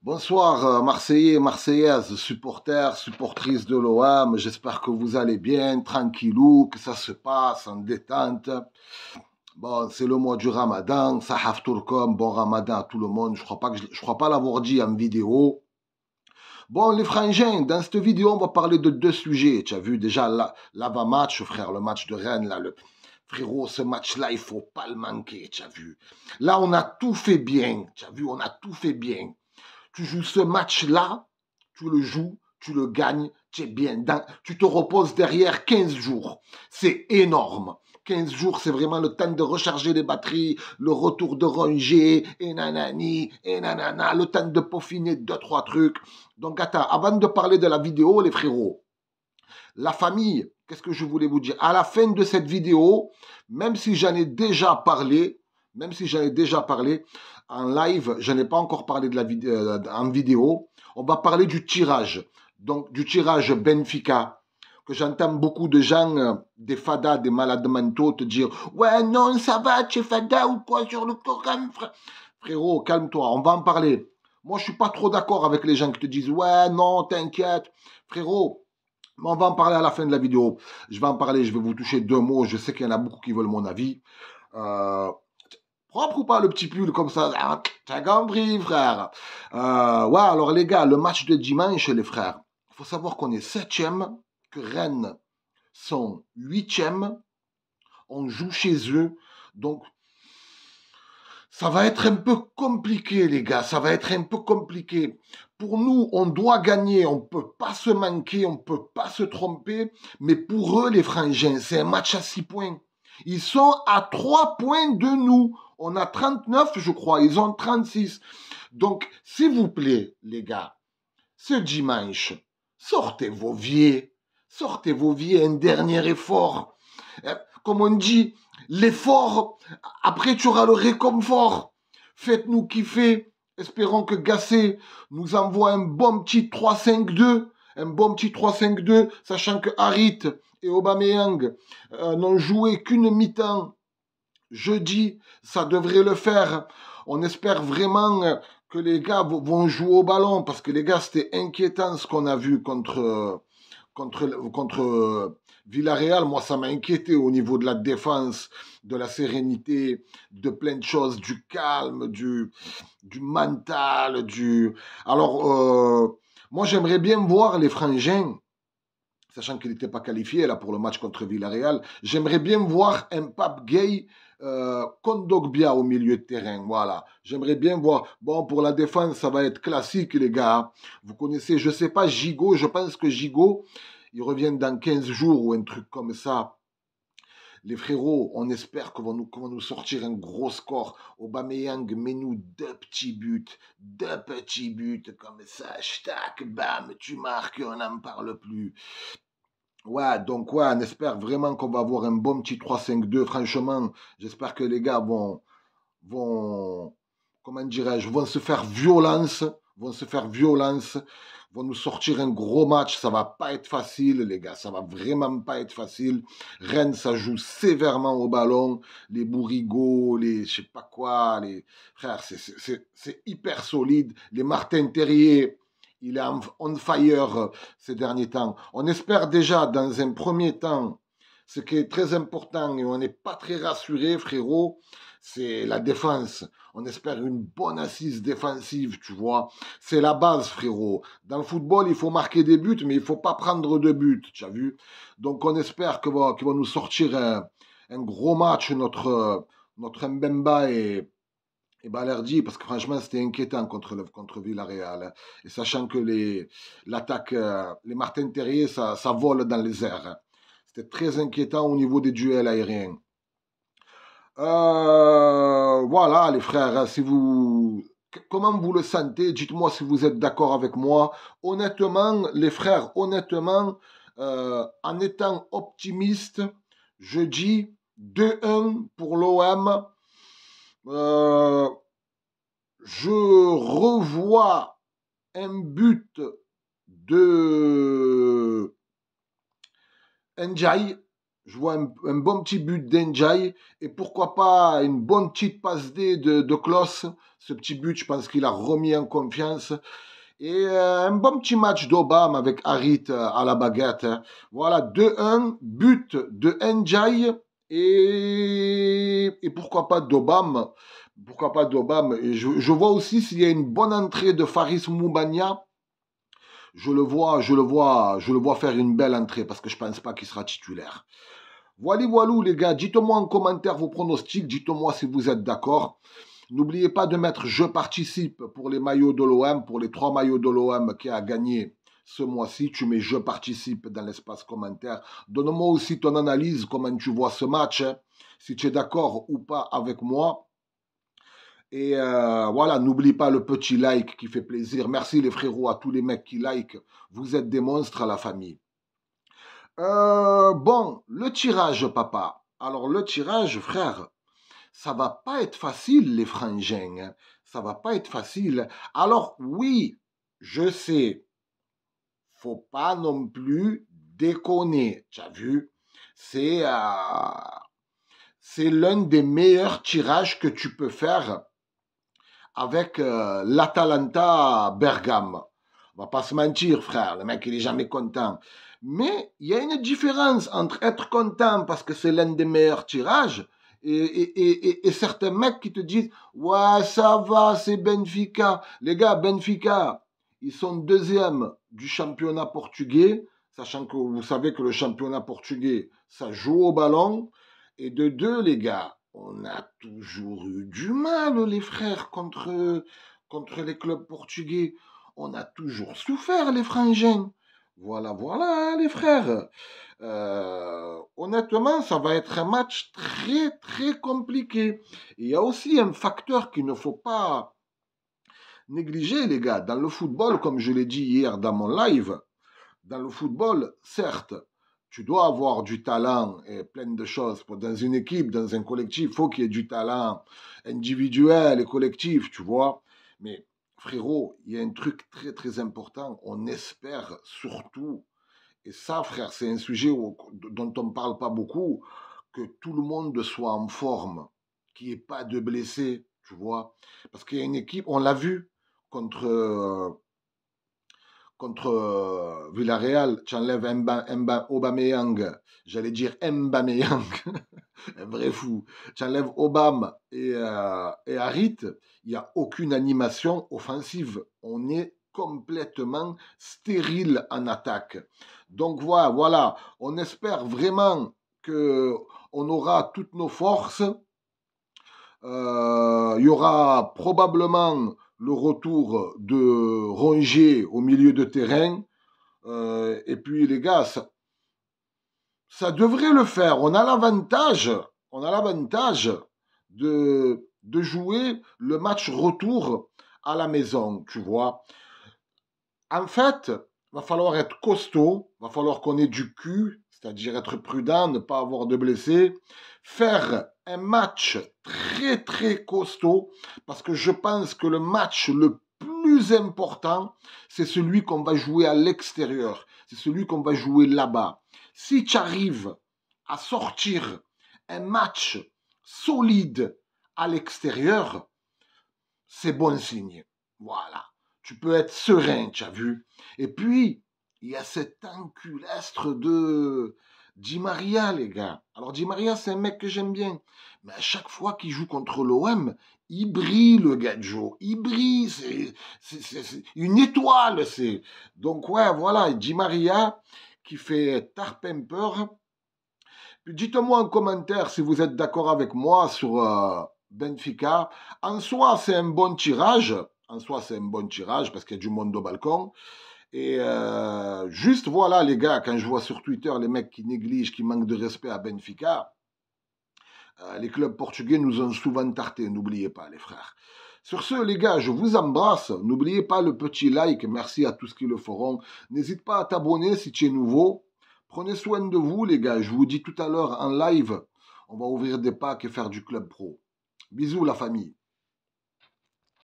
Bonsoir Marseillais, Marseillaises, supporters, supportrices de l'OM. J'espère que vous allez bien, tranquillou, que ça se passe en détente. Bon, c'est le mois du Ramadan, Sahaf Tourkom, bon Ramadan à tout le monde. Je crois pas l'avoir dit en vidéo. Bon, les frangins, dans cette vidéo, on va parler de deux sujets. Tu as vu déjà l'avant-match, frère, le match de Rennes, là, frérot, ce match-là, il faut pas le manquer, tu as vu. Là, on a tout fait bien, tu as vu, on a tout fait bien. Tu joues ce match-là, tu le joues, tu le gagnes, tu es bien. Tu te reposes derrière 15 jours. C'est énorme. 15 jours, c'est vraiment le temps de recharger les batteries, le retour de Rongier, et nanani, et nanana, le temps de peaufiner deux, trois trucs. Donc, attends, avant de parler de la vidéo, les frérots, la famille, qu'est-ce que je voulais vous dire? À la fin de cette vidéo, même si j'en ai déjà parlé, en live, je n'ai pas encore parlé de la vidéo, en vidéo, on va parler du tirage. Donc, du tirage Benfica, que j'entends beaucoup de gens, des fadas, des malades mentaux, te dire « Ouais, non, ça va, tu es fada ou quoi sur le Coran, frère ?» Frérot, calme-toi, on va en parler. Moi, je suis pas trop d'accord avec les gens qui te disent « Ouais, non, t'inquiète. » Frérot, mais on va en parler à la fin de la vidéo. Je vais en parler, je vais vous toucher deux mots. Je sais qu'il y en a beaucoup qui veulent mon avis. Propre ou pas le petit pull comme ça? T'as compris, frère. Ouais, alors les gars, le match de dimanche, les frères. Il faut savoir qu'on est septième, que Rennes sont huitième. On joue chez eux. Donc, ça va être un peu compliqué, les gars. Ça va être un peu compliqué. Pour nous, on doit gagner. On ne peut pas se manquer. On ne peut pas se tromper. Mais pour eux, les frangins, c'est un match à 6 points. Ils sont à 3 points de nous. On a 39, je crois. Ils ont 36. Donc, s'il vous plaît, les gars, ce dimanche, sortez vos vies. Sortez vos vies. Un dernier effort. Comme on dit, l'effort, après tu auras le réconfort. Faites-nous kiffer. Espérons que Gasset nous envoie un bon petit 3-5-2. Un bon petit 3-5-2, sachant que Harit et Aubameyang n'ont joué qu'une mi-temps jeudi. Ça devrait le faire. On espère vraiment que les gars vont jouer au ballon, parce que les gars, c'était inquiétant ce qu'on a vu contre Villarreal. Moi, ça m'a inquiété au niveau de la défense, de la sérénité, de plein de choses, du calme, du mental, Alors, moi, j'aimerais bien voir les frangins, sachant qu'il n'était pas qualifié là pour le match contre Villarreal, j'aimerais bien voir un Pape Gueye Kondogbia au milieu de terrain. Voilà. J'aimerais bien voir. Bon, pour la défense, ça va être classique, les gars. Vous connaissez, je ne sais pas, Gigot. Je pense que Gigot, il revient dans 15 jours ou un truc comme ça. Les frérots, on espère qu'on va nous sortir un gros score. Aubameyang, mets-nous deux petits buts, comme ça, tac, bam, tu marques, on n'en parle plus. Ouais, donc ouais, on espère vraiment qu'on va avoir un bon petit 3-5-2. Franchement, j'espère que les gars vont, comment dirais-je, vont se faire violence, vont nous sortir un gros match. Ça va pas être facile, les gars, ça va vraiment pas être facile. Rennes, ça joue sévèrement au ballon. Les bourrigots, les je sais pas quoi, les frères, c'est hyper solide. Les Martin Terrier, il est on fire ces derniers temps. On espère déjà, dans un premier temps, ce qui est très important, et on n'est pas très rassuré, frérot, c'est la défense. On espère une bonne assise défensive, tu vois. C'est la base, frérot. Dans le football, il faut marquer des buts, mais il ne faut pas prendre de buts, tu as vu. Donc on espère qu'il va nous sortir un gros match, notre Mbemba et Balerdi, parce que franchement, c'était inquiétant contre Villarreal. Et sachant que l'attaque, les Martin Terrier, ça vole dans les airs. C'était très inquiétant au niveau des duels aériens. Voilà, les frères, comment vous le sentez? Dites-moi si vous êtes d'accord avec moi. Honnêtement, les frères, en étant optimiste, je dis 2-1 pour l'OM. Je revois un but de Ndiaye. Je vois un bon petit but d'Enjay et pourquoi pas une bonne petite passe D de Klose. Ce petit but, je pense qu'il a remis en confiance. Et un bon petit match d'Obama avec Harit à la baguette. Voilà, 2-1, but de Njai et pourquoi pas d'Obama. Pourquoi pas d'Obama. Et je vois aussi s'il y a une bonne entrée de Faris Moubania. Je le vois faire une belle entrée parce que je pense pas qu'il sera titulaire. Voilà, voilou les gars, dites-moi en commentaire vos pronostics, dites-moi si vous êtes d'accord. N'oubliez pas de mettre je participe pour les maillots de l'OM, pour les 3 maillots de l'OM qui a gagné ce mois-ci. Tu mets je participe dans l'espace commentaire. Donne-moi aussi ton analyse, comment tu vois ce match, hein, si tu es d'accord ou pas avec moi. Et voilà, n'oublie pas le petit like qui fait plaisir. Merci les frérots, à tous les mecs qui like. Vous êtes des monstres à la famille. Bon, le tirage, papa. Alors, le tirage, frère, ça va pas être facile, les frangins. Hein. Ça va pas être facile. Alors, oui, je sais, faut pas non plus déconner. Tu as vu? C'est l'un des meilleurs tirages que tu peux faire avec l'Atalanta Bergame. On va pas se mentir, frère. Le mec, il est jamais content. Mais il y a une différence entre être content parce que c'est l'un des meilleurs tirages et certains mecs qui te disent ouais, ça va, c'est Benfica. Les gars, Benfica, ils sont deuxième du championnat portugais, sachant que vous savez que le championnat portugais, ça joue au ballon. Et de deux, les gars, on a toujours eu du mal, les frères, contre les clubs portugais. On a toujours souffert, les frangins. Voilà, voilà, les frères. Honnêtement, ça va être un match très, très compliqué. Il y a aussi un facteur qu'il ne faut pas négliger, les gars. Dans le football, comme je l'ai dit hier dans mon live, dans le football, certes, tu dois avoir du talent et plein de choses. Dans une équipe, dans un collectif, il faut qu'il y ait du talent individuel et collectif, tu vois. Mais frérot, il y a un truc très très important. On espère surtout, et ça frère, c'est un sujet dont on ne parle pas beaucoup, que tout le monde soit en forme, qu'il n'y ait pas de blessés, tu vois. Parce qu'il y a une équipe, on l'a vu contre Villarreal, tu enlèves Aubameyang, j'allais dire Mbameyang, un vrai fou. Tu enlèves Obama et Harit, il n'y a aucune animation offensive. On est complètement stérile en attaque. Donc voilà, on espère vraiment qu'on aura toutes nos forces. Il y aura probablement le retour de Rongier au milieu de terrain. Et puis les gars, ça devrait le faire. On a l'avantage de jouer le match retour à la maison, tu vois. En fait, va falloir être costaud, va falloir qu'on ait du cul, c'est-à-dire être prudent, ne pas avoir de blessés, faire un match très très costaud, parce que je pense que le match le plus important, c'est celui qu'on va jouer à l'extérieur, c'est celui qu'on va jouer là-bas. Si tu arrives à sortir un match solide à l'extérieur, c'est bon signe. Voilà. Tu peux être serein, tu as vu. Et puis, il y a cet enculestre de Di Maria, les gars. Alors, Di Maria, c'est un mec que j'aime bien. Mais à chaque fois qu'il joue contre l'OM, il brille, le Gadjo. Il brille. C'est une étoile, c'est. Donc, ouais, voilà. Di Maria qui fait tarpemper. Puis dites-moi en commentaire si vous êtes d'accord avec moi sur Benfica. En soi, c'est un bon tirage. En soi, c'est un bon tirage parce qu'il y a du monde au balcon. Et juste voilà, les gars, quand je vois sur Twitter les mecs qui négligent, qui manquent de respect à Benfica, les clubs portugais nous ont souvent tarté, n'oubliez pas, les frères. Sur ce, les gars, je vous embrasse. N'oubliez pas le petit like. Merci à tous qui le feront. N'hésite pas à t'abonner si tu es nouveau. Prenez soin de vous, les gars. Je vous dis tout à l'heure en live, on va ouvrir des packs et faire du club pro. Bisous, la famille.